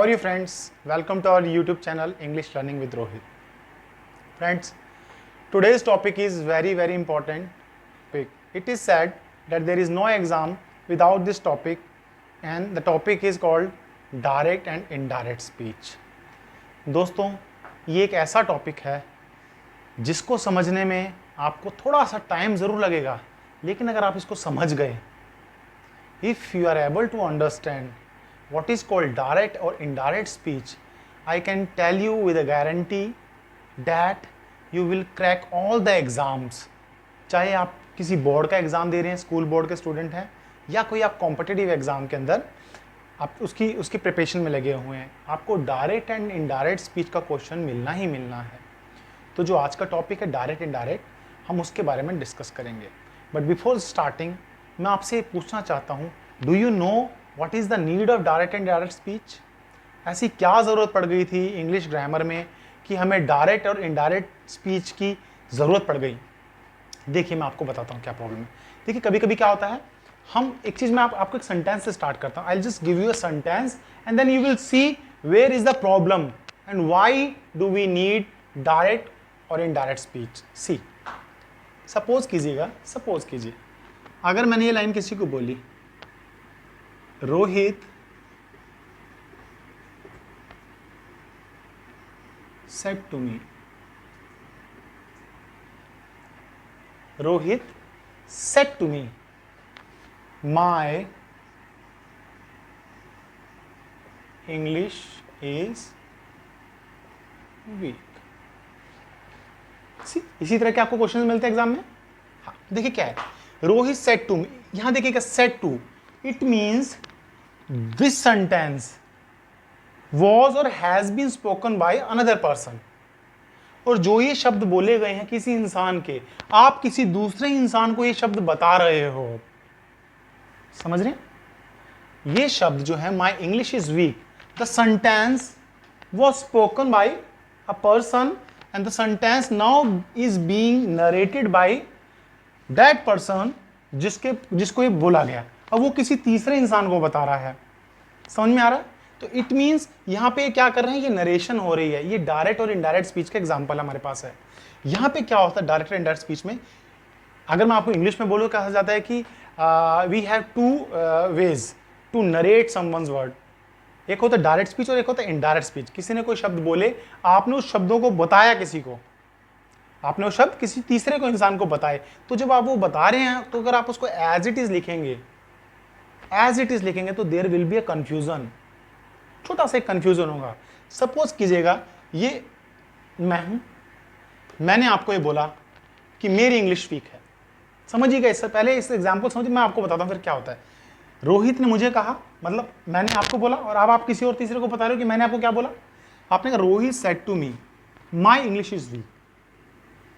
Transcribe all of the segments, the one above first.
are you friends? Welcome to our YouTube channel English Learning with Rohit. Friends, today's topic is very important. It is said that there is no exam without this topic, and the topic is called direct and indirect speech. दोस्तों, ये एक ऐसा topic है जिसको समझने में आपको थोड़ा सा टाइम ज़रूर लगेगा, लेकिन अगर आप इसको समझ गए, if you are able to understand what is called direct or indirect speech, I can tell you with a guarantee that you will crack all the exams. चाहे आप किसी बोर्ड का एग्ज़ाम दे रहे हैं, स्कूल बोर्ड के student हैं, या कोई आप कॉम्पिटिटिव एग्ज़ाम के अंदर आप उसकी प्रिपरेशन में लगे हुए हैं, आपको डायरेक्ट एंड इनडायरेक्ट स्पीच का क्वेश्चन मिलना ही मिलना है. तो जो आज का टॉपिक है डायरेक्ट इनडायरेक्ट, हम उसके बारे में डिस्कस करेंगे. बट बिफोर स्टार्टिंग मैं आपसे पूछना चाहता हूँ, do you know what is the need of direct and indirect speech? ऐसी क्या ज़रूरत पड़ गई थी इंग्लिश ग्रामर में कि हमें डायरेक्ट और इनडायरेक्ट स्पीच की ज़रूरत पड़ गई? देखिए, मैं आपको बताता हूँ क्या प्रॉब्लम है. देखिए, कभी कभी क्या होता है, हम एक चीज़ में आपको एक सेंटेंस से स्टार्ट करता हूँ. I will just give you a sentence and then you will see where is the problem and why do we need direct और इनडायरेक्ट स्पीच. सी, सपोज कीजिए अगर मैंने ये लाइन किसी को बोली, Rohit said to me, Rohit said to me, my English is weak. इसी तरह के आपको क्वेश्चन मिलते हैं एग्जाम में. हाँ, देखिए क्या है, रोहित सेड टू मी. यहां देखिएगा, said to, it means this sentence was or has been spoken by another person. और जो ये शब्द बोले गए हैं किसी इंसान के, आप किसी दूसरे इंसान को ये शब्द बता रहे हो. समझ रहे हैं? ये शब्द जो है my English is weak, the sentence was spoken by a person and the sentence now is being narrated by that person जिसको ये बोला गया. अब वो किसी तीसरे इंसान को बता रहा है. समझ में आ रहा है? तो इट मीन्स यहां पे क्या कर रहे हैं, ये नरेशन हो रही है. ये डायरेक्ट और इनडायरेक्ट स्पीच का एग्जांपल हमारे पास है. यहां पे क्या होता है डायरेक्ट और इनडायरेक्ट स्पीच में, अगर मैं आपको इंग्लिश में बोलूं, कहा जाता है कि we have two ways to narrate someone's word. एक होता है डायरेक्ट स्पीच और एक होता है इनडायरेक्ट स्पीच. किसी ने कोई शब्द बोले, आपने उस शब्दों को बताया किसी को, आपने वो शब्द किसी तीसरे को इंसान को बताए. तो जब आप वो बता रहे हैं, तो अगर आप उसको एज इट इज लिखेंगे तो there will be a confusion. छोटा सा एक कंफ्यूजन होगा. सपोज कीजिएगा ये मैं हूं, मैंने आपको ये बोला कि मेरी इंग्लिश वीक है. समझिएगा, इससे पहले इस एग्जांपल समझिए, मैं आपको बताता हूं फिर क्या होता है. रोहित ने मुझे कहा, मतलब मैंने आपको बोला, और अब आप किसी और तीसरे को बता रहे हो कि मैंने आपको क्या बोला. आपने कहा Rohit said to me my English is weak.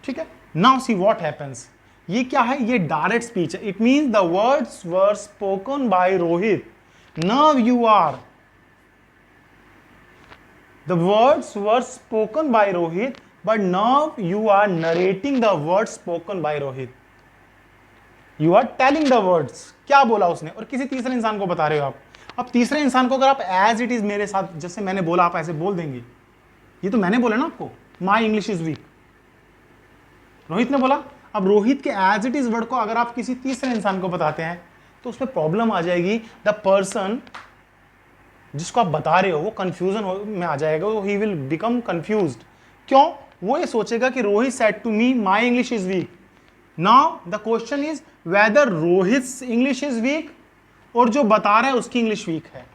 ठीक है, नाउ सी व्हाट हैपेंस. ये क्या है, ये डायरेक्ट स्पीच है. It means the words were spoken by Rohit. Now you are, the words were spoken by Rohit, but now you are narrating the words spoken by Rohit. You are telling the words. क्या बोला उसने, और किसी तीसरे इंसान को बता रहे हो आप. अब तीसरे इंसान को अगर आप एज इट इज मेरे साथ, जैसे मैंने बोला, आप ऐसे बोल देंगे. ये तो मैंने बोला ना आपको, माई इंग्लिश इज वीक, रोहित ने बोला. अब रोहित के एज इट इज वर्ड को अगर आप किसी तीसरे इंसान को बताते हैं, तो उसमें प्रॉब्लम आ जाएगी. द पर्सन जिसको आप बता रहे हो वो कंफ्यूजन में आ जाएगा. He will become confused. क्यों? वो ये सोचेगा कि Rohit said to me my English is weak. Now the question is whether Rohit English is weak और जो बता रहा है उसकी इंग्लिश वीक है.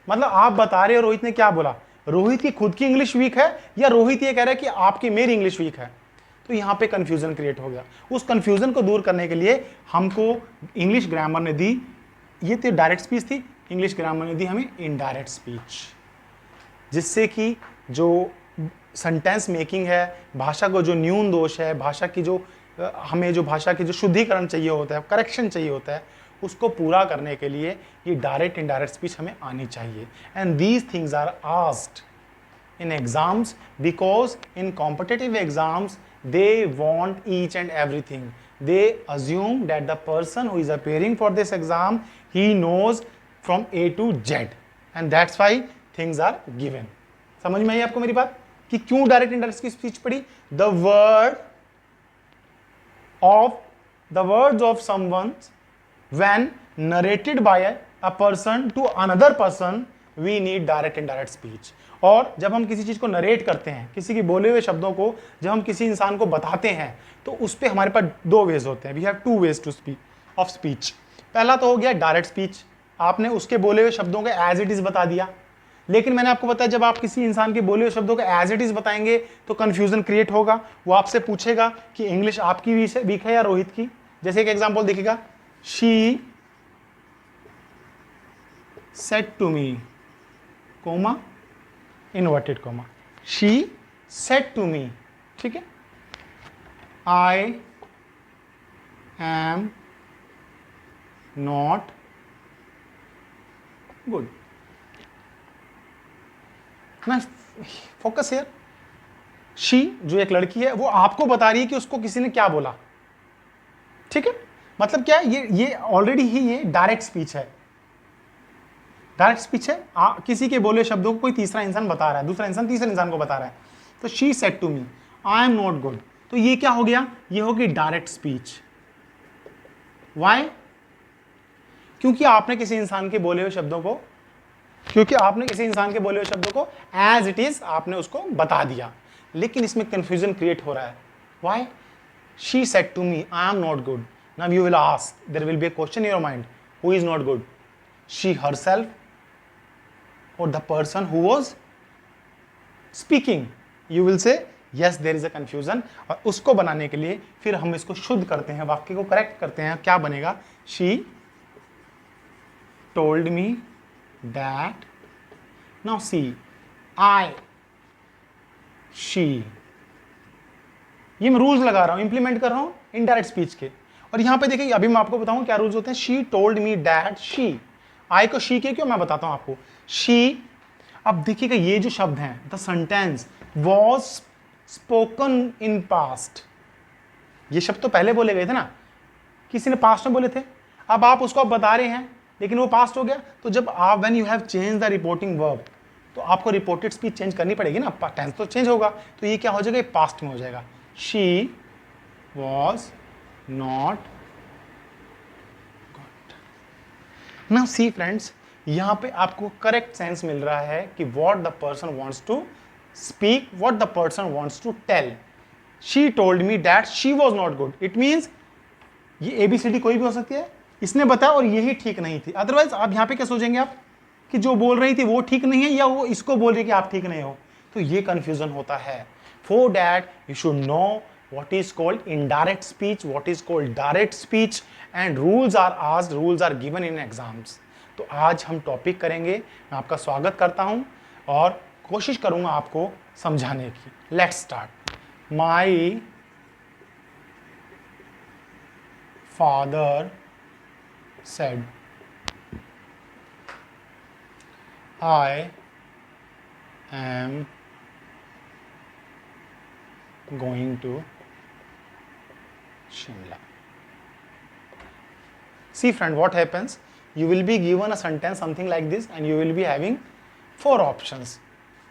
मतलब आप बता रहे हो रोहित ने क्या बोला, रोहित की खुद की इंग्लिश वीक है, या रोहित ये कह रहा है कि आपकी मेरी इंग्लिश वीक है. तो यहां पे कंफ्यूजन क्रिएट हो गया. उस कंफ्यूजन को दूर करने के लिए हमको इंग्लिश ग्रामर ने दी, ये तो डायरेक्ट स्पीच थी, इंग्लिश ग्रामर ने दी हमें इनडायरेक्ट स्पीच, जिससे कि जो सेंटेंस मेकिंग है, भाषा को जो न्यून दोष है, भाषा की जो हमें जो भाषा की जो शुद्धिकरण चाहिए होता है, करेक्शन चाहिए होता है, उसको पूरा करने के लिए ये डायरेक्ट इनडायरेक्ट स्पीच हमें आनी चाहिए. And these things are asked in exams because in competitive exams they want each and everything. They assume that the person who is appearing for this exam, he knows from A to Z, and that's why things are given. समझ में आई आपको मेरी बात कि क्यों direct indirect की speech पढ़ी? The words of someone when narrated by a person to another person, we need direct indirect speech. और जब हम किसी चीज को नरेट करते हैं, किसी के बोले हुए शब्दों को जब हम किसी इंसान को बताते हैं, तो उस पर हमारे पास दो वेज होते हैं। We have two ways to speak of speech. पहला तो हो गया डायरेक्ट स्पीच, आपने उसके बोले हुए शब्दों को एज इट इज बता दिया। लेकिन मैंने आपको बताया जब आप किसी इंसान के बोले हुए शब्दों को एज इट इज बताएंगे तो कंफ्यूजन क्रिएट होगा। वो आपसे पूछेगा कि इंग्लिश आपकी वीक है या रोहित की। जैसे एक एग्जांपल देखिएगा, she said to me, comma, inverted comma, she said to me, ठीक है, आई एम नॉट गुड। ना फोकस हियर, शी जो एक लड़की है वो आपको बता रही है कि उसको किसी ने क्या बोला, ठीक है। मतलब क्या है, ये ऑलरेडी ही ये डायरेक्ट स्पीच है। डायरेक्ट स्पीच है, किसी के बोले शब्दों को कोई तीसरा इंसान बता रहा है, दूसरा इंसान तीसरे इंसान को बता रहा है। तो she said to me I am not good, तो ये क्या हो गया, ये होगी डायरेक्ट स्पीच। व्हाई? क्योंकि आपने किसी इंसान के बोले हुए शब्दों को एज इट इज आपने उसको बता दिया। लेकिन इसमें कंफ्यूजन क्रिएट हो रहा है। Why? She said to me I am not good. Now you will ask, there will be a question in your mind, who is not good, she herself or the person who was speaking? You will say yes, there is a confusion। और उसको बनाने के लिए फिर हम इसको शुद्ध करते हैं, वाक्य को करेक्ट करते हैं। क्या बनेगा? she told me that, now see, I, she, ये मैं रूल्स लगा रहा हूं, इंप्लीमेंट कर रहा हूं इनडायरेक्ट स्पीच के। और यहां पे देखिए, अभी मैं आपको बताऊं क्या रूल्स होते हैं। she told me that, she, आई को शी के क्यों, मैं बताता हूं आपको। शी, अब देखिएगा ये जो शब्द हैं, the sentence was spoken in past, ये शब्द तो पहले बोले गए थे ना, किसी ने पास्ट में बोले थे। अब आप उसको बता रहे हैं लेकिन वो पास्ट हो गया। तो जब आप when you have change the reporting verb, तो आपको रिपोर्टेड स्पीच चेंज करनी पड़ेगी ना, टेंस तो चेंज होगा। तो ये क्या हो जाएगा, पास्ट में हो जाएगा। She was not. Now see friends, यहां पे आपको करेक्ट सेंस मिल रहा है कि what the person wants to speak, what the person wants to tell. She told me that she was not good, it means ये एबीसीडी कोई भी हो सकती है, इसने बताया और यही ठीक नहीं थी। अदरवाइज आप यहां पे क्या सोचेंगे आप कि जो बोल रही थी वो ठीक नहीं है, या वो इसको बोल रही है कि आप ठीक नहीं हो। तो ये कंफ्यूजन होता है। For that you should know what is called indirect speech, what is called direct speech, and rules are asked, rules are given in exams। तो आज हम टॉपिक करेंगे। मैं आपका स्वागत करता हूं और कोशिश करूंगा आपको समझाने की। Let's start. My father said I am going to Shimla। See friend, what happens? You will be given a sentence something like this and you will be having 4 options,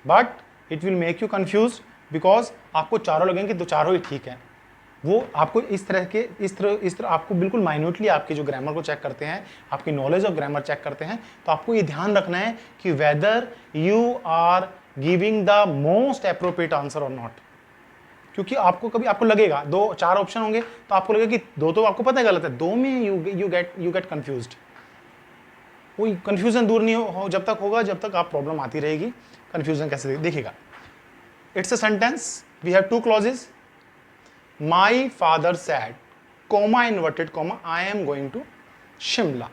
but it will make you confused because आपको चारों लगेंगे तो चारों ही ठीक है। वो आपको इस तरह आपको बिल्कुल माइन्यूटली आपकी जो ग्रामर को चेक करते हैं, आपकी नॉलेज ऑफ ग्रामर चेक करते हैं। तो आपको ये ध्यान रखना है कि whether you are giving the most appropriate answer और नॉट। क्योंकि आपको लगेगा 4 ऑप्शन होंगे तो आपको लगेगा कि 2 तो आपको पता है गलत है, 2 में यू गेट कंफ्यूज्ड। कोई कंफ्यूजन दूर नहीं हो जब तक होगा, जब तक आप प्रॉब्लम आती रहेगी। कंफ्यूजन कैसे देखिएगा। It's a sentence, we have 2 clauses. My father said, comma inverted comma, I am going to Shimla.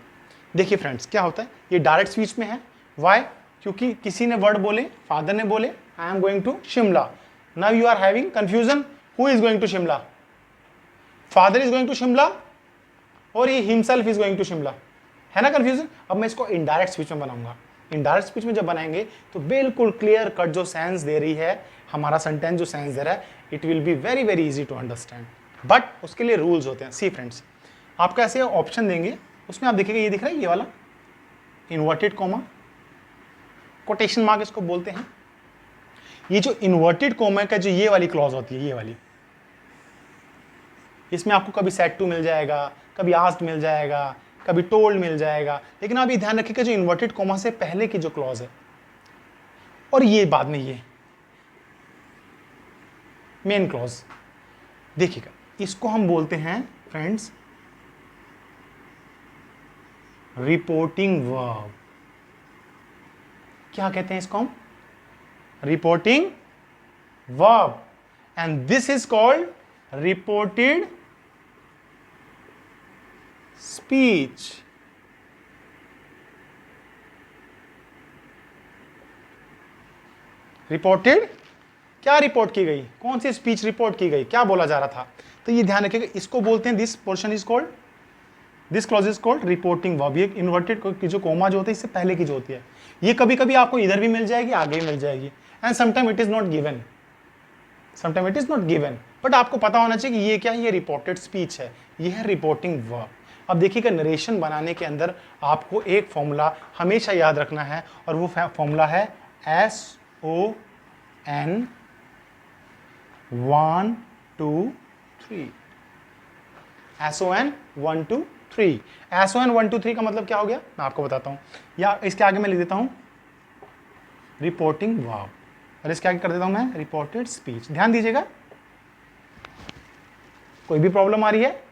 देखिए फ्रेंड्स क्या होता है, ये डायरेक्ट स्पीच में है। वाई? क्योंकि किसी ने वर्ड बोले, फादर ने बोले I am going to Shimla. Now you are having confusion, who is going to Shimla? Father is going to Shimla or he himself is going to Shimla? है ना कंफ्यूजन। अब मैं इसको इनडायरेक्ट स्पीच में बनाऊंगा। इनडायरेक्ट स्पीच में जब बनाएंगे तो बिल्कुल क्लियर कट जो सेंस दे रही है, हमारा सेंटेंस जो सेंस दे रहा है, it will be very very easy to understand. But उसके लिए रूल्स होते हैं। सी फ्रेंड्स, आपको ऐसे ऑप्शन देंगे, उसमें आप देखिएगा ये दिख रहा है, ये वाला इन्वर्टेड कॉमा, कोटेशन मार्क इसको बोलते हैं। ये जो इन्वर्टेड कोमा का जो ये वाली क्लॉज होती है, ये वाली, इसमें आपको कभी सेट टू मिल जाएगा, कभी आस्क्ड मिल जाएगा, कभी टोल्ड मिल जाएगा, लेकिन आप ये ध्यान रखिएगा जो इन्वर्टेड कोमा से पहले की जो क्लॉज है और ये बाद में ये मेन क्लॉज, देखिएगा इसको हम बोलते हैं फ्रेंड्स रिपोर्टिंग वर्ब। क्या कहते हैं इसको हम? Reporting verb, and this is called reported speech. Reported, क्या रिपोर्ट की गई, कौन सी स्पीच रिपोर्ट की गई, क्या बोला जा रहा था, तो ये ध्यान रखिएगा। इसको बोलते हैं, this portion is called, this clause is called reporting verb. ये इन्वर्टेड की जो कोमा जो होती है इससे पहले की जो होती है, ये कभी कभी आपको इधर भी मिल जाएगी, आगे भी मिल जाएगी, and sometime it is not given, sometime it is not given, but आपको पता होना चाहिए कि ये क्या है, ये रिपोर्टेड स्पीच है, ये है रिपोर्टिंग वर्ब। अब देखिएगा नरेशन बनाने के अंदर आपको एक फॉर्मूला हमेशा याद रखना है, और वो फॉर्मूला है SON 1 2 3। SON 1 2 3। SON 1 2 3 का मतलब क्या हो गया, मैं आपको बताता हूं, या इसके आगे मैं लिख देता हूं रिपोर्टिंग वर्ब, और इसके आगे कर देता हूं मैं रिपोर्टेड स्पीच। ध्यान दीजिएगा, कोई भी प्रॉब्लम आ रही है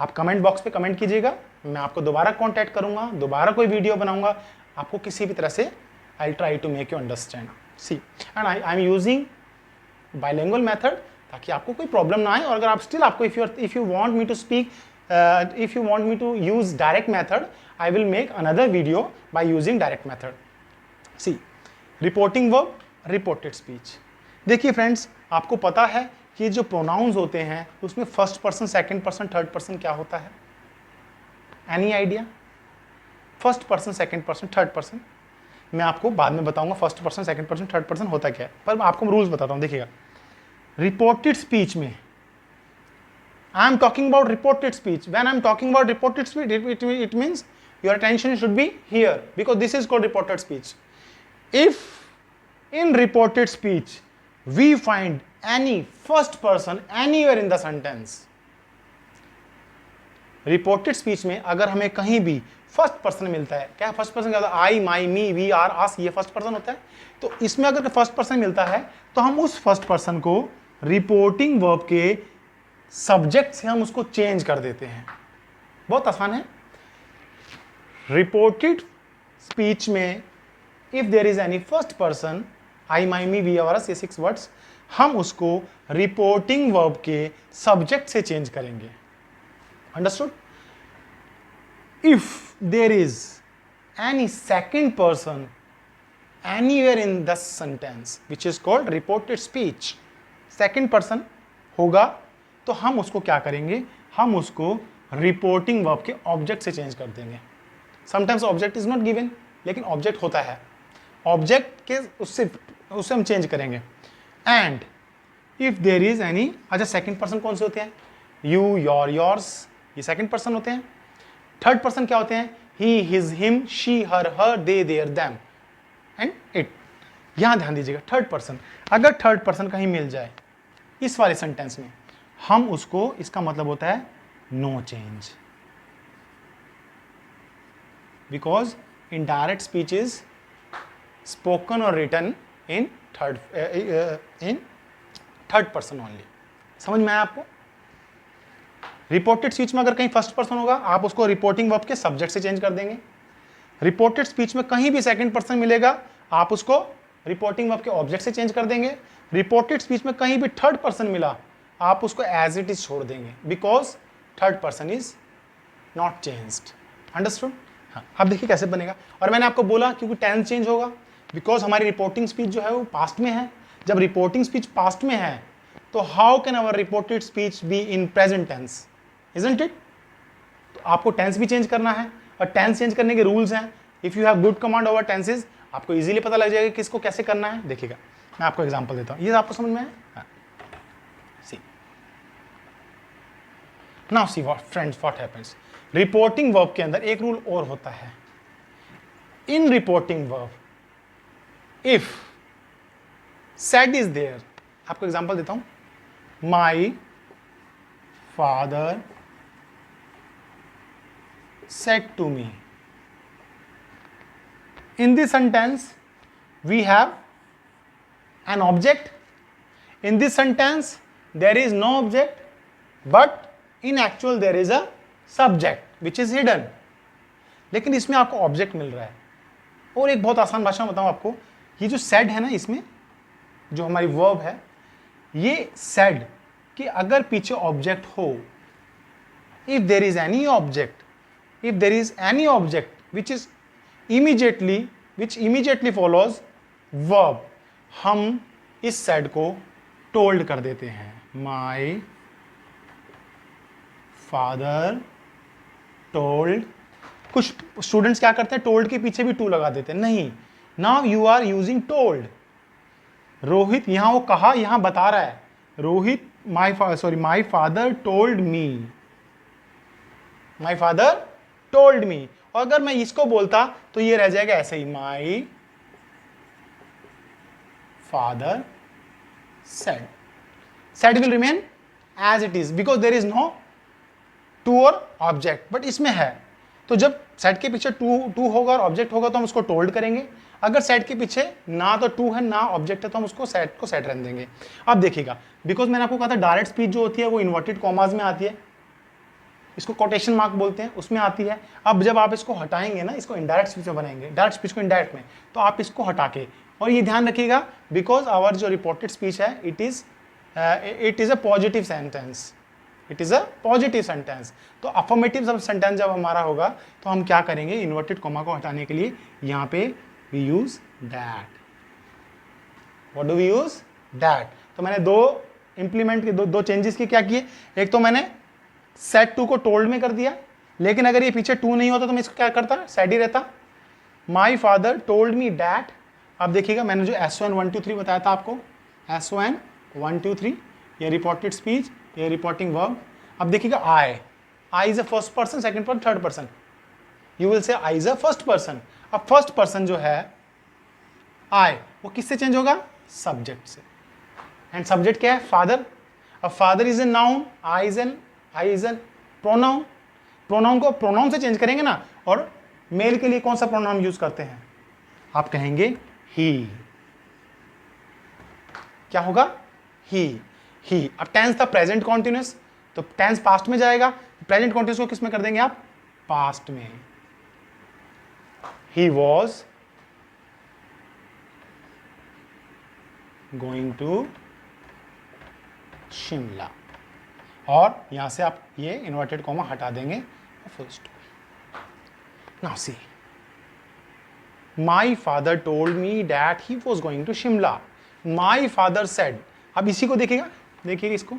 आप कमेंट बॉक्स पे कमेंट कीजिएगा, मैं आपको दोबारा कांटेक्ट करूंगा, दोबारा कोई वीडियो बनाऊंगा, आपको किसी भी तरह से I try to make you understand. See and I am using bilingual method, ताकि आपको कोई प्रॉब्लम ना आए, और अगर आप स्टिल आपको if you want me to speak, if you want me to use direct method, I will make another video by using direct method. See reporting verb, reported speech. देखिए फ्रेंड्स, आपको पता है कि जो प्रोनाउंस होते हैं उसमें first person, second person, third person क्या होता है? Any idea? First person, second person, third person, मैं आपको बाद में बताऊंगा first person, second person, third person होता क्या है, पर मैं आपको रूल्स बताता हूं। देखिएगा, रिपोर्टेड स्पीच में I am talking about reported speech, when I am talking about reported speech, it means your attention should be here, because this is called reported speech. If in reported speech we find any first person anywhere in the sentence, reported speech में अगर हमें कहीं भी first person मिलता है, क्या first person क्या होता है? आई, my, me, we, our, us, ये फर्स्ट पर्सन होता है। तो इसमें अगर फर्स्ट पर्सन मिलता है तो हम उस फर्स्ट पर्सन को रिपोर्टिंग वर्ब के सब्जेक्ट से हम उसको चेंज कर देते हैं। बहुत आसान है। रिपोर्टेड स्पीच में if there is any first person, I, my, me, we, our, us, ये 6 वर्ड्स, हम उसको रिपोर्टिंग वर्ब के सब्जेक्ट से चेंज करेंगे। Understood? If there is any second person anywhere in the sentence which is called reported speech, second person होगा तो हम उसको क्या करेंगे, हम उसको रिपोर्टिंग वर्ब के ऑब्जेक्ट से चेंज कर देंगे। Sometimes object is not given, लेकिन ऑब्जेक्ट होता है, ऑब्जेक्ट के उससे हम चेंज करेंगे। And if there is any, अच्छा सेकंड पर्सन कौन से होते हैं? यू, योर, योर्स, ये सेकंड पर्सन होते हैं। थर्ड पर्सन क्या होते हैं? He, his, him, she, her, they, their, them and it. यहां ध्यान दीजिएगा, थर्ड पर्सन, अगर थर्ड पर्सन कहीं मिल जाए इस वाले सेंटेंस में, हम उसको, इसका मतलब होता है no change, because indirect speech is spoken और written in third person only. समझ में आया आपको? रिपोर्टेड स्पीच में अगर कहीं फर्स्ट पर्सन होगा, आप उसको रिपोर्टिंग वर्ब के सब्जेक्ट से चेंज कर देंगे। रिपोर्टेड स्पीच में कहीं भी सेकंड पर्सन मिलेगा, आप उसको रिपोर्टिंग वर्ब के ऑब्जेक्ट से चेंज कर देंगे। रिपोर्टेड स्पीच में कहीं भी थर्ड पर्सन मिला, आप उसको एज इट इज छोड़ देंगे, because third person is not changed. Understood? हाँ, अब देखिए कैसे बनेगा। और मैंने आपको बोला क्योंकि टेंस चेंज होगा, बिकॉज हमारी रिपोर्टिंग स्पीच जो है वो पास्ट में है। जब रिपोर्टिंग स्पीच पास्ट में है तो how can our reported speech be in present tense, isn't it? तो आपको टेंस भी चेंज करना है, और टेंस चेंज करने के रूल्स हैं। If you have good command over tenses, आपको इजीली पता लग जाएगा कि किसको कैसे करना है। देखिएगा, मैं आपको एग्जांपल देता हूं, ये आपको समझ में है? हाँ। See now see what friends, what happens, reporting verb के अंदर एक रूल और होता है। In reporting verb if said is there, आपको एग्जांपल देता हूं, my father said to me. In this sentence, we have an object. In this sentence, there is no object, but in actual there is a subject which is hidden. लेकिन इसमें आपको object मिल रहा है। और एक बहुत आसान भाषा में बताऊं आपको, ये जो said है ना, इसमें जो हमारी वर्ब है, ये said कि अगर पीछे ऑब्जेक्ट हो, if there is any object, if there is any object which immediately follows verb, हम इस said को told कर देते हैं। My father told, कुछ स्टूडेंट्स क्या करते हैं, told के पीछे भी to लगा देते हैं। नहीं, now you are using told. Rohit, यहां वो कहा, यहां बता रहा है, Rohit my father told me. My father told me. और अगर मैं इसको बोलता तो ये रह जाएगा ऐसे ही, my father said. Said will remain as it is because there is no to or object. but इसमें है, तो जब said के पीछे to होगा और object होगा तो हम उसको told करेंगे। अगर said के पीछे ना तो to है ना object है तो हम उसको said को said रहने देंगे। अब देखिएगा, बिकॉज मैंने आपको कहा था डायरेक्ट स्पीच जो होती है वो इन्वर्टेड कॉमास में आती है, इसको कोटेशन मार्क बोलते हैं, उसमें आती है। अब जब आप इसको हटाएंगे ना, इसको इनडायरेक्ट स्पीच में बनाएंगे, डायरेक्ट स्पीच को इनडायरेक्ट में, तो आप इसको हटा के, और ये ध्यान रखिएगा बिकॉज आवर जो रिपोर्टेड स्पीच है it is a positive sentence, it is a positive sentence. तो अफर्मेटिव सेंटेंस जब हमारा होगा तो हम क्या करेंगे, इन्वर्टेड कॉमा को हटाने के लिए यहाँ पे we use that. What do we use, that. तो मैंने दो चेंजेस की क्या किए, एक तो मैंने सेट टू को टोल्ड में कर दिया, लेकिन अगर ये पीछे टू नहीं होता तो मैं इसको क्या करता, सेड ही रहता। माई फादर टोल्ड मी डैट। अब देखिएगा मैंने जो SON 1 2 3 बताया था आपको, SON 1 2 3, ये रिपोर्टेड स्पीच, ये रिपोर्टिंग वर्ब। अब देखिएगा I is a first person, second person, third person, you will say I is a first person. अब फर्स्ट पर्सन जो है आई, वो किससे चेंज होगा, सब्जेक्ट से। एंड सब्जेक्ट क्या है, फादर। अब father is a noun, I is an pronoun. Pronoun को प्रोनाउन से चेंज करेंगे ना, और मेल के लिए कौन सा प्रोनाउन यूज करते हैं, आप कहेंगे ही। क्या होगा, ही। अब टेंस था प्रेजेंट कॉन्टिन्यूअस, तो टेंस पास्ट में जाएगा, प्रेजेंट कॉन्टिन्यूअस को किस में कर देंगे आप, पास्ट में। He was going to Shimla, और यहां से आप ये इन्वर्टेड कॉमा हटा देंगे, full stop. Now see, my father told me that he was going to Shimla. My father said, अब इसी को देखिएगा, देखिएगा इसको,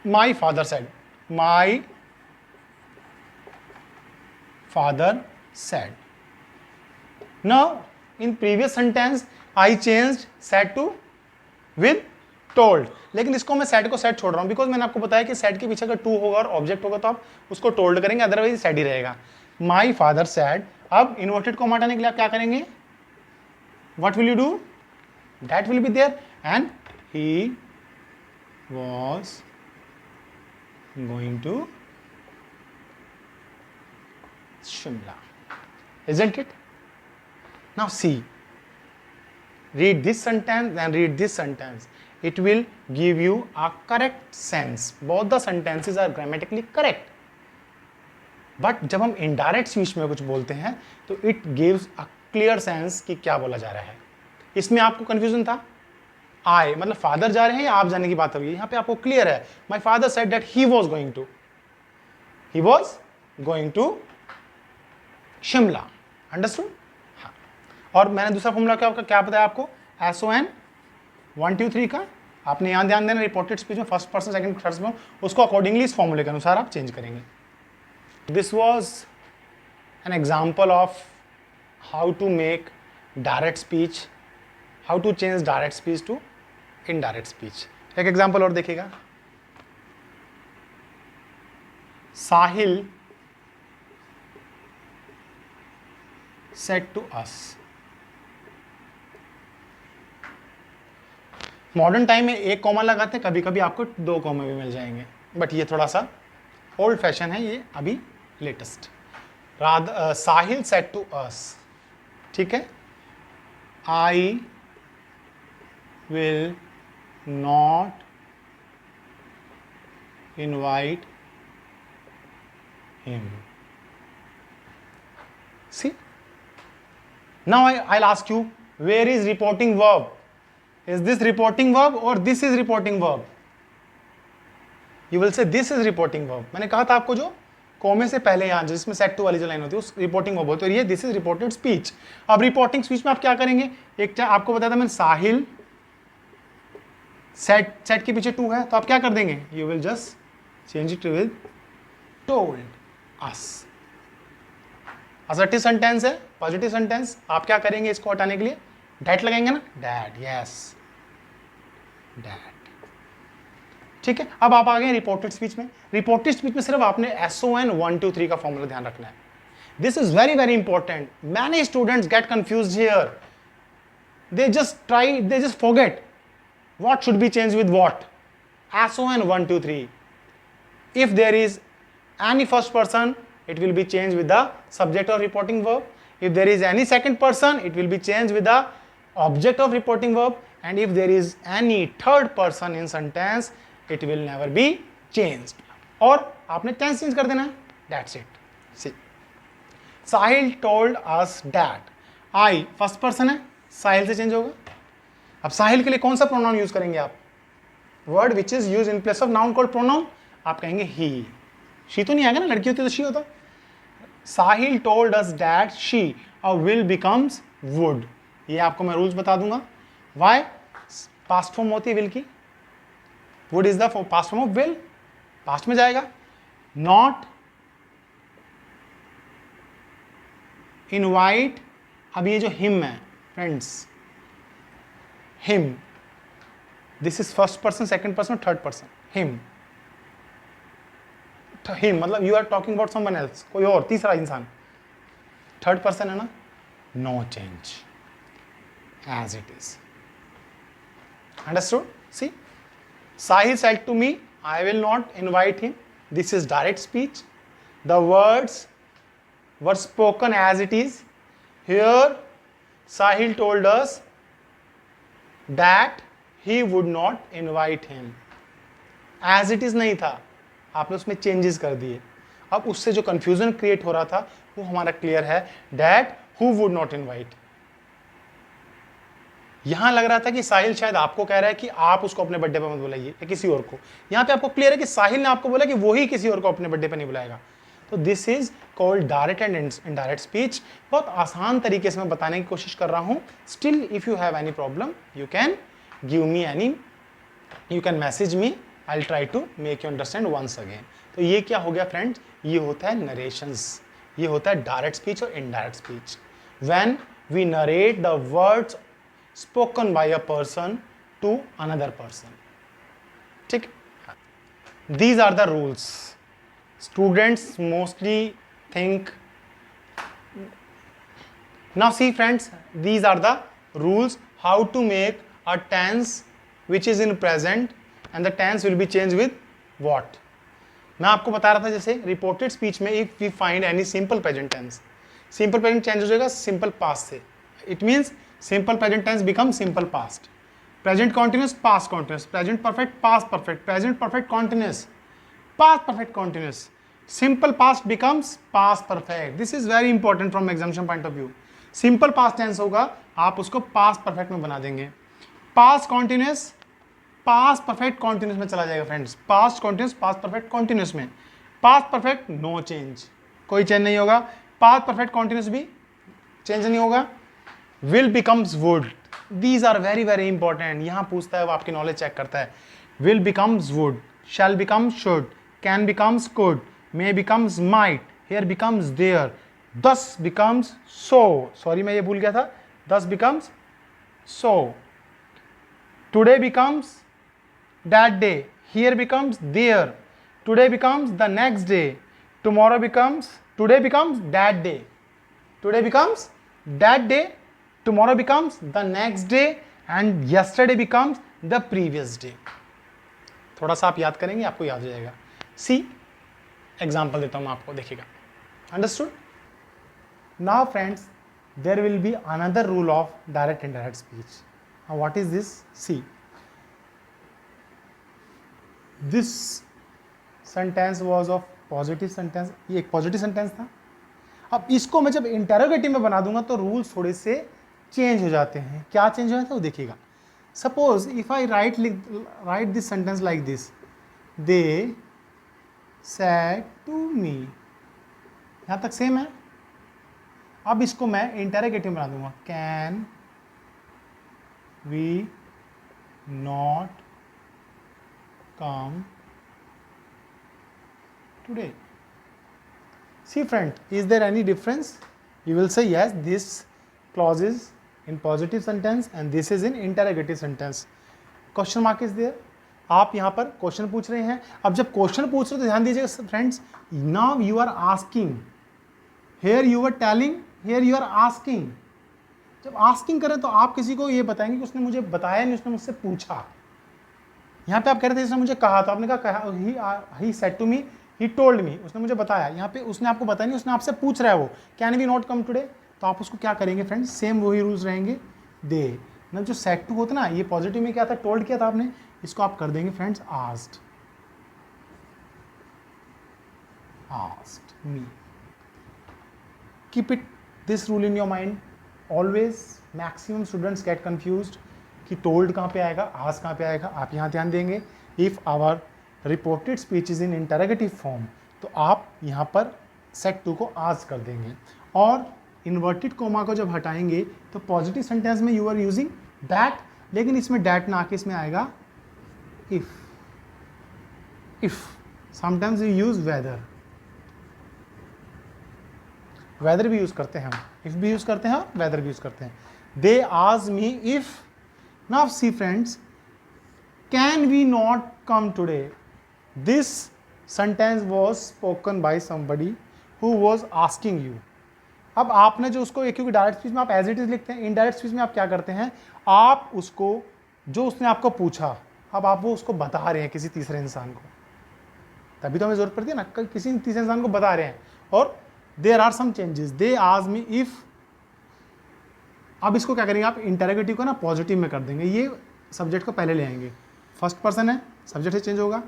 my father said, my father said. Now in previous sentence I changed said to with told, लेकिन इसको मैं said को सेड छोड़ रहा हूं बिकॉज मैंने आपको बताया कि सेड के पीछे अगर टू होगा और ऑब्जेक्ट होगा तो आप उसको टोल्ड करेंगे, अदरवाइज सेड ही रहेगा। My father said. अब इन्वर्टेड को हटाने के लिए आप क्या करेंगे, what will you do, that will be there, and he was going to Shimla, isn't it? Now see, read this sentence and read this sentence. It will give you a correct sense. Both the sentences are grammatically correct. But जब हम indirect speech में कुछ बोलते हैं तो it gives a clear sense कि क्या बोला जा रहा है। इसमें आपको confusion था, I मतलब फादर जा रहे हैं या आप जाने की बात हो रही है, यहाँ पे आपको clear है, my father said that he was going to Shimla, understood. हाँ, और मैंने दूसरा फॉर्मूला क्या बताया आपको, SON 1 2 3 का, आपने यहाँ ध्यान देना, रिपोर्टेड स्पीच में first person second third person, उसको अकॉर्डिंगली इस फॉर्मूले के अनुसार आप चेंज करेंगे। This was an example of how to make direct speech, how to change direct speech to indirect speech. एक एग्जांपल और देखिएगा, said to us. Modern time में एक कॉमा लगाते हैं, कभी कभी आपको 2 कॉमा भी मिल जाएंगे, बट ये थोड़ा सा ओल्ड फैशन है, ये अभी latest. Sahil said to us, ठीक है, I will not invite him. See, now I'll ask you, where is reporting verb? Is this reporting verb or this is reporting verb? You will say this is reporting verb. मैंने कहा था आपको जो कॉमे से पहले यहाँ जिसमें सेट टू वाली जो लाइन होती है उस रिपोर्टिंग वर्ब होती है, ये दिस इज रिपोर्टेड स्पीच. अब रिपोर्टिंग स्पीच में आप क्या करेंगे, एक आपको बताया था मैंने, साहिल सेट के पीछे टू है, तो आप क्या कर देंगे, you will just change it with told us. Assertive sentence है, पॉजिटिव सेंटेंस, आप क्या करेंगे इसको हटाने के लिए, डैट लगाएंगे ना, डैड, यस डैड. ठीक है, अब आप आ गए रिपोर्टेड स्पीच में. रिपोर्टेड स्पीच में सिर्फ आपने SON 1 2 3 का फॉर्मूला ध्यान रखना है. This is very very important. Many students gate confused here. They just forget what should be changed with what. SON 1 2 3. If there is any first person, it will be changed with the subject of reporting verb. If there is any second person, it will be changed with the object of reporting verb. And if there is any third person in sentence, it will never be changed. और आपने tense change कर देना है. That's it. See, Sahil told us that. I first person है, साहिल से change होगा. अब साहिल के लिए कौन सा प्रोनाउन यूज करेंगे आप, word which is use in place of noun called pronoun, आप कहेंगे ही. शी तो नहीं आएगा ना, लड़की होती तो शी होता. Sahil told us that she a will becomes would. ये आपको मैं रूल्स बता दूंगा. व्हाई, पास्ट फॉर्म होती है विल की, would is the past form of will, past में जाएगा. नॉट इनवाइट, अब ये जो हिम है friends, him, this is first person, second person, third person. him मतलब you are talking about someone else, कोई और तीसरा इंसान. थर्ड पर्सन है ना, no change, as it is. Understood? See, Sahil said to me, I will not invite him. This is direct speech. The words were spoken as it is. Here Sahil told us that he would not invite him. As it is नहीं था, आपने उसमें changes कर दिए. अब उससे जो confusion create हो रहा था वो हमारा क्लियर है. that who would not invite. यहां लग रहा था कि साहिल शायद आपको कह रहा है कि आप उसको अपने बर्थडे पे मत बुलाइए या किसी और को. यहां पे आपको क्लियर है कि साहिल ने आपको बोला कि वो ही किसी और को अपने बर्थडे पे नहीं बुलाएगा. तो this is called direct and indirect speech. बहुत आसान तरीके से मैं बताने की कोशिश कर रहा हूं. Still if you have any problem you can give me any, you can message me, I will try to make you understand once again. तो ये क्या हो गया फ्रेंड्स, ये होता है नरेशंस, ये होता है डायरेक्ट स्पीच और indirect speech. When we narrate the words spoken by a person to another person. ठीक, these are the rules. Students mostly think. Now see friends, these are the rules how to make a tense which is in present and the tense will be changed with what. मैं आपको बता रहा था जैसे reported speech में if we find any simple present tense, simple present change हो जाएगा simple past से. It means simple present tense becomes simple past. Present continuous past continuous, present perfect past perfect, present perfect continuous, past perfect continuous. Simple past becomes past perfect. This is very important from examination point of view. Simple past tense होगा, आप उसको past perfect में बना देंगे. Past continuous past perfect continuous में चला जाएगा friends. Past continuous past perfect continuous में. Past perfect no change, कोई चेंज नहीं होगा. Past perfect continuous भी चेंज नहीं होगा. Will becomes would. These are very very important. यहाँ पूछता है, वो आपकी नॉलेज चेक करता है. Will becomes would, shall becomes should, can becomes could, may becomes might, here becomes there, thus becomes so. Sorry मैं ये भूल गया था. Thus becomes so. Today becomes that day, here becomes there. Today becomes the next day. Tomorrow becomes, today becomes that day. Today becomes that day, tomorrow becomes the next day, and yesterday becomes the previous day. थोड़ा सा आप याद करेंगे, आपको याद हो जाएगा। सी example देता हूं मैं आपको, देखिएगा। Understood? Now friends, there will be another rule of direct indirect speech. What is this? See, this sentence was of positive sentence, ये एक पॉजिटिव सेंटेंस था। अब इसको मैं जब इंटेरोगेटिव में बना दूंगा तो रूल्स थोड़े से चेंज हो जाते हैं। क्या चेंज हो जाता है वो देखिएगा। Suppose if I write this sentence like this, they said to me, यहां तक सेम है। अब इसको मैं इंटेरोगेटिव बना दूंगा, can we not come today? See friend, is there any difference? You will say yes, this clause is in positive sentence and this is in interrogative sentence. Question mark is there. आप यहाँ पर question पूछ रहे हैं। अब जब question पूछ रहे हो तो ध्यान दीजिएगा friends, now you are asking, here you are telling, here you are asking. जब आस्किंग करें तो आप किसी को ये बताएंगे कि उसने मुझे बताया नहीं, उसने मुझसे पूछा। यहाँ पे आप कह रहे थे उसने मुझे कहा, तो आपने कहा he said to me, he told me, उसने मुझे बताया। यहाँ पे उसने आपको बताया नहीं, उसने आपसे पूछ रहा है वो, can we not come today? तो आप उसको क्या करेंगे फ्रेंड्स? सेम वही रूल्स रहेंगे। दे ना, जो सेड टू होता ना, ये पॉजिटिव में क्या था? टोल्ड किया था आपने, इसको आप कर देंगे friends asked, asked me. Keep it this rule in your mind always. Maximum students gate confused कि टोल्ड कहाँ पे आएगा, आस्क कहाँ पे आएगा। आप यहाँ ध्यान देंगे, if our reported speech is in interrogative form, तो आप यहाँ पर सेट टू को आस्क कर देंगे। और इन्वर्टेड कोमा को जब हटाएंगे तो पॉजिटिव सेंटेंस में यू आर यूजिंग दैट, लेकिन इसमें डैट ना आके इसमें आएगा if. If sometimes you use whether, whether भी यूज करते हैं हम, इफ भी यूज करते हैं, वेदर भी यूज करते हैं। They asked me if. Now see friends, can we not come today? This sentence was spoken by somebody who was asking you. अब आपने जो उसको, क्योंकि डायरेक्ट स्पीच में आप एज इट इज लिखते हैं, इनडायरेक्ट स्पीच में आप क्या करते हैं, आप उसको जो उसने आपको पूछा, अब आप वो उसको बता रहे हैं किसी तीसरे इंसान को। तभी तो हमें जरूरत पड़ती है ना, किसी तीसरे इंसान को बता रहे हैं। और there are some changes, they asked me if. अब इसको क्या करेंगे आप, इंटरोगेटिव को ना पॉजिटिव में कर देंगे, ये सब्जेक्ट को पहले ले आएंगे। फर्स्ट पर्सन है, सब्जेक्ट से चेंज होगा,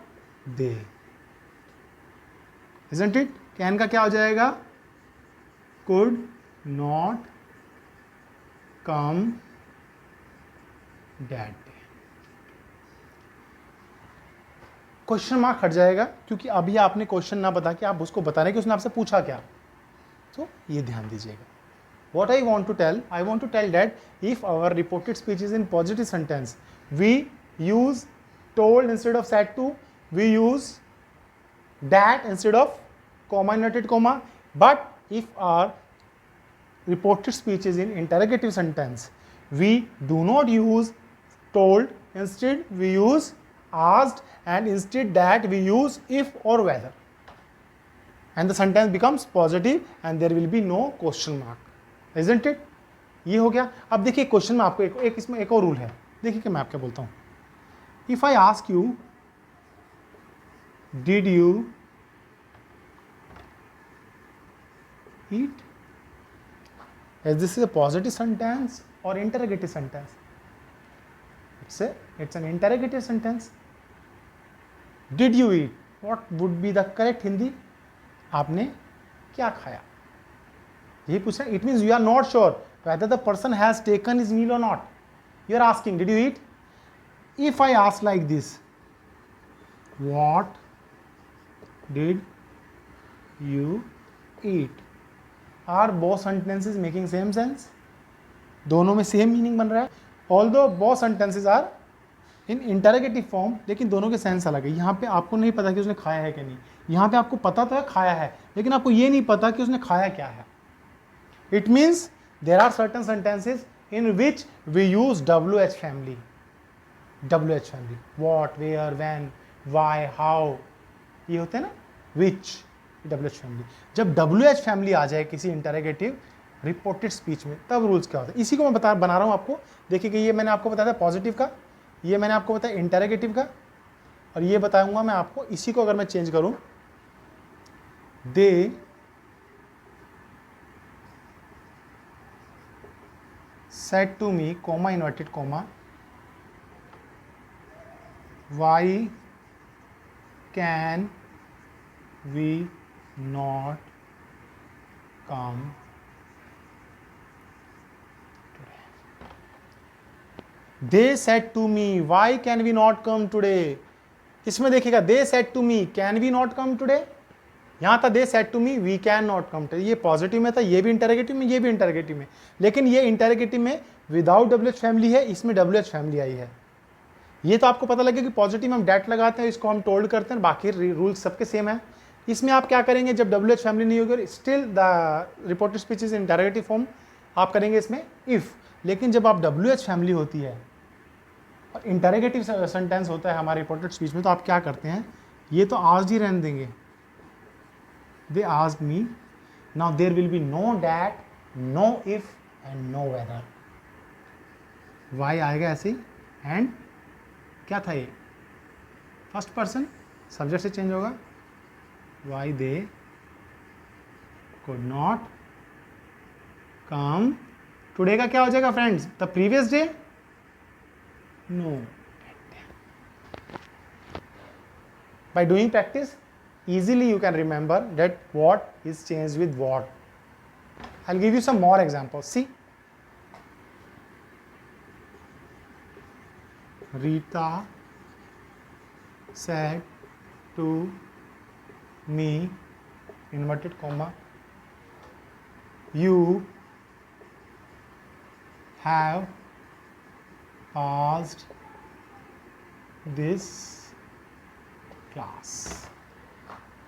दे। Isn't it? कैन का क्या हो जाएगा, could not come that day. Question mark हट जाएगा, क्योंकि अभी आपने क्वेश्चन ना बता के आप उसको बता रहे हैं कि उसने आपसे पूछा क्या। तो ये ध्यान दीजिएगा। What I want to tell that if our reported speech is in positive sentence, we use told instead of said to, we use that instead of comma, inverted comma. But if our reported speech is in interrogative sentence, we do not use told, instead we use asked, and instead that we use if or whether, and the sentence becomes positive and there will be no question mark. Isn't it? ये हो गया। अब देखिए question में आपको एक इसमें एक और रूल है। देखिए कि मैं आपको बोलता हूँ, if I ask you did you eat, as this is a positive sentence or interrogative sentence? It's an interrogative sentence. Did you eat? What would be the correct Hindi? आपने क्या खाया? यही पूछ रहे हैं। It means you are not sure whether the person has taken his meal or not. You are asking, did you eat? If I ask like this, what did you eat? Are both sentences making same sense? दोनों में same meaning बन रहा है। Although both sentences are in interrogative form, लेकिन दोनों के sense अलग है। यहाँ पे आपको नहीं पता कि उसने खाया है कि नहीं, यहाँ पे आपको पता तो है खाया है, लेकिन आपको ये नहीं पता कि उसने खाया क्या है। It means there are certain sentences in which we use WH family. WH family. What, where, when, why, how. ये होते हैं ना which, WH family. जब WH family आ जाए किसी इंटरोगेटिव रिपोर्टेड स्पीच में तब रूल्स क्या होता है, इसी को मैं बना रहा हूँ आपको। देखिए कि ये मैंने आपको बताया था पॉजिटिव का, ये मैंने आपको बताया इंटरोगेटिव का, और ये बताऊंगा मैं आपको। इसी को अगर मैं चेंज करूं, दे said to me, comma inverted comma, why can we not come today? They said to me, why can we not come today? इसमें देखिएगा they said to me, can we not come today? यहां था they said to me, we can not come today। ये positive में था, ये भी interrogative में, ये भी इंटरोगेटिव में, लेकिन ये इंटरोगेटिव में विदाउट WH फैमिली है, इसमें WH फैमिली आई है। ये तो आपको पता लगे कि पॉजिटिव में हम डेट लगाते हैं, इसको हम टोल्ड करते हैं, बाकी रूल्स सबके सेम है। इसमें आप क्या करेंगे, जब WH फैमिली नहीं होगी, still the reported speech is interrogative form, आप करेंगे इसमें इफ। लेकिन जब आप WH फैमिली होती है और इंटरोगेटिव सेंटेंस होता है हमारे रिपोर्टेड स्पीच में, तो आप क्या करते हैं, ये तो आज ही रहने देंगे। They asked me, now there will be no that, no if and no whether। why आएगा ऐसे ही, and क्या था ये, फर्स्ट पर्सन सब्जेक्ट से चेंज होगा, why they could not come today का क्या हो जाएगा friends, the previous day, no। by doing practice easily you can remember that what is changed with what. I'll give you some more examples. See, Rita said to me, inverted comma, you have passed this class।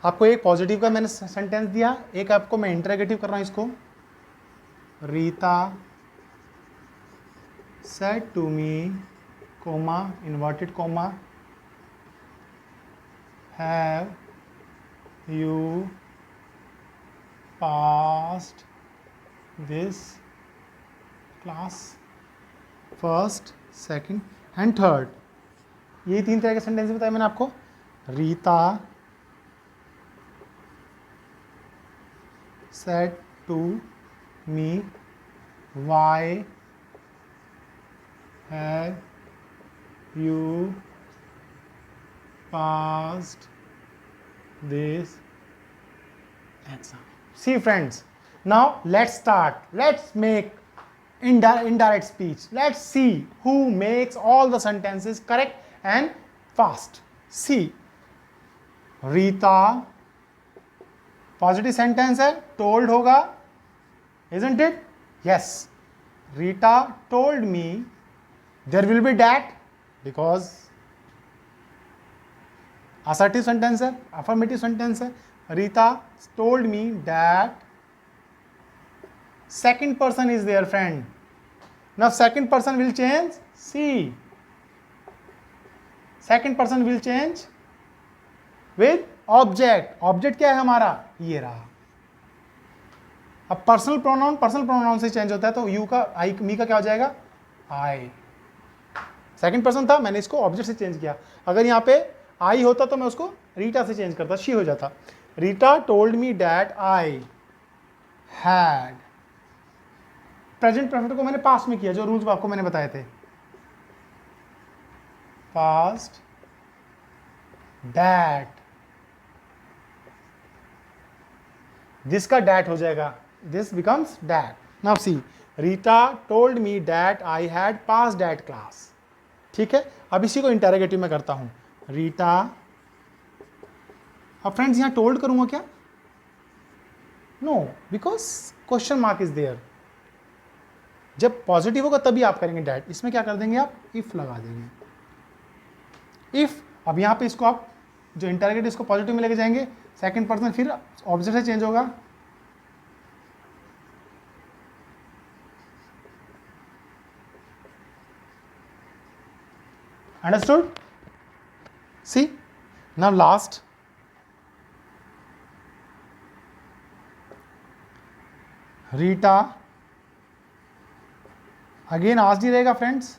आपको एक positive का मैंने sentence दिया, एक आपको मैं interrogative कर रहा हूं इसको। Rita said to me, comma inverted comma, have you passed this class, first, second and third. यही 3 तरह के सेंटेंस बताए मैंने आपको। Rita said to me, why have you passed this exam? See friends, now let's start. Let's make indirect speech. Let's see who makes all the sentences correct and fast. See, Rita, positive sentence है, told होगा, isn't it? Yes. Rita told me, there will be that because assertive sentence है, affirmative sentence है। Rita told me that second person is there, friend. Now second person will change, see, second person will change with object. Object क्या है हमारा, ये रहा। अब personal pronoun से change होता है, तो यू का, आई, मी का क्या हो जाएगा, आई। सेकंड पर्सन था, मैंने इसको ऑब्जेक्ट से चेंज किया। अगर यहाँ पे आई होता तो मैं उसको रीटा से चेंज करता, शी हो जाता। Rita told me that I had, present perfect को मैंने पास्ट में किया, जो रूल्स आपको मैंने बताए थे। पास्ट डैट, दिस का डैट हो जाएगा, this becomes that. Now see, Rita told me that I had pass that class. ठीक है, अब इसी को इंटरोगेटिव में करता हूं। रीटा, अब फ्रेंड्स यहां टोल्ड करूंगा क्या, no, because question mark is there. जब पॉजिटिव होगा तभी आप करेंगे डैट। इसमें क्या कर देंगे आप, इफ लगा देंगे। इफ, अब यहां पे इसको आप जो इंटरोगेटिव इसको पॉजिटिव में लेके जाएंगे, सेकंड पर्सन फिर ऑब्जेक्ट से चेंज होगा। अंडरस्टूड? सी, नाउ लास्ट, रीटा अगेन आज नहीं रहेगा फ्रेंड्स,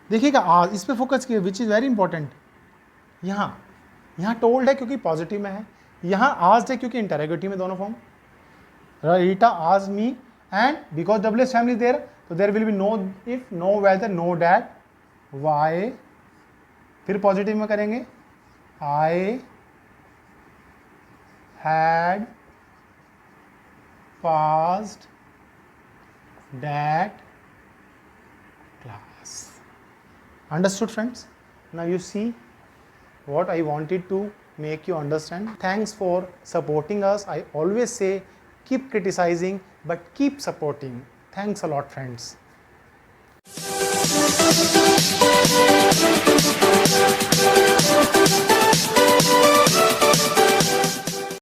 देखिएगा आज इस पे फोकस किए, विच इज़ वेरी इंपॉर्टेंट। यहाँ टोल्ड है क्योंकि पॉजिटिव में है, यहाँ आज है क्योंकि इंटरोगेटिव में दोनों फॉर्म। रीटा आज me and because WS family there, तो there will be no if, no whether, no that, why, फिर पॉजिटिव में करेंगे, I had passed that class. Understood friends? Now you see what I wanted to make you understand. Thanks for supporting us. I always say keep criticizing but keep supporting. Thanks a lot friends.